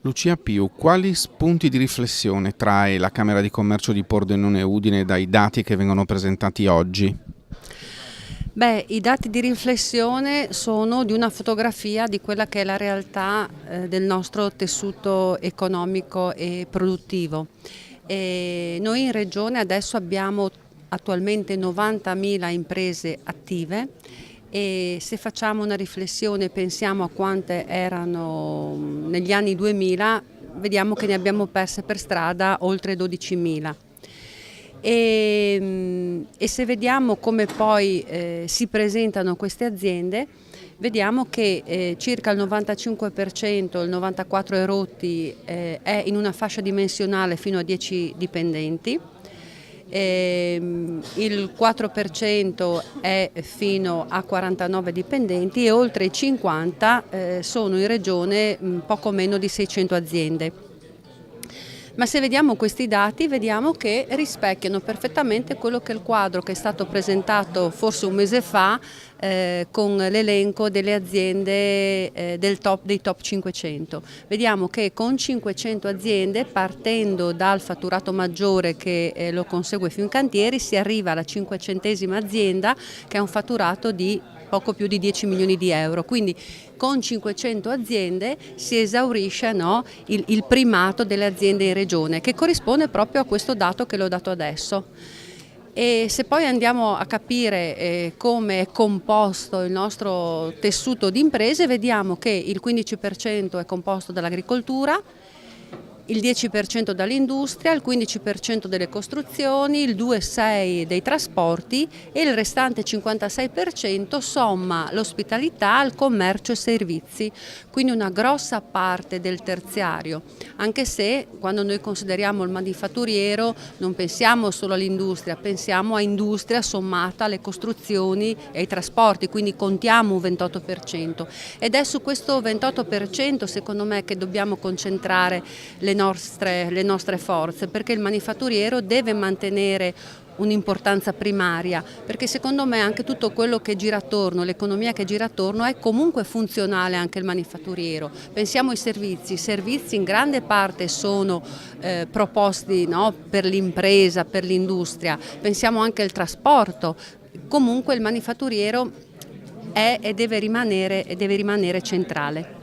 Lucia Piu, quali spunti di riflessione trae la Camera di Commercio di Pordenone Udine dai dati che vengono presentati oggi? I dati di riflessione sono di una fotografia di quella che è la realtà del nostro tessuto economico e produttivo. Noi in Regione adesso abbiamo attualmente 90.000 imprese attive e se facciamo una riflessione, pensiamo a quante erano negli anni 2000, vediamo che ne abbiamo perse per strada oltre 12.000. E se vediamo come poi si presentano queste aziende, vediamo che circa il 95%, il 94% e rotti è in una fascia dimensionale fino a 10 dipendenti, il 4% è fino a 49 dipendenti e oltre i 50 sono in regione poco meno di 600 aziende. Ma se vediamo questi dati vediamo che rispecchiano perfettamente quello che è il quadro che è stato presentato forse un mese fa con l'elenco delle aziende dei top 500. Vediamo che con 500 aziende, partendo dal fatturato maggiore che lo consegue Fincantieri, si arriva alla 500esima azienda che ha un fatturato di poco più di 10 milioni di euro, quindi con 500 aziende si esaurisce il primato delle aziende in regione, che corrisponde proprio a questo dato che l'ho dato adesso. E se poi andiamo a capire come è composto il nostro tessuto di imprese, vediamo che il 15% è composto dall'agricoltura, il 10% dall'industria, il 15% delle costruzioni, il 2,6% dei trasporti e il restante 56% somma l'ospitalità, il commercio e servizi, quindi una grossa parte del terziario, anche se quando noi consideriamo il manifatturiero non pensiamo solo all'industria, pensiamo a industria sommata alle costruzioni e ai trasporti, quindi contiamo un 28%, ed è su questo 28% secondo me che dobbiamo concentrare le nostre forze, perché il manifatturiero deve mantenere un'importanza primaria, perché secondo me anche tutto quello che gira attorno, l'economia che gira attorno, è comunque funzionale anche il manifatturiero. Pensiamo ai servizi, i servizi in grande parte sono proposti per l'impresa, per l'industria, pensiamo anche al trasporto, comunque il manifatturiero è e deve rimanere centrale.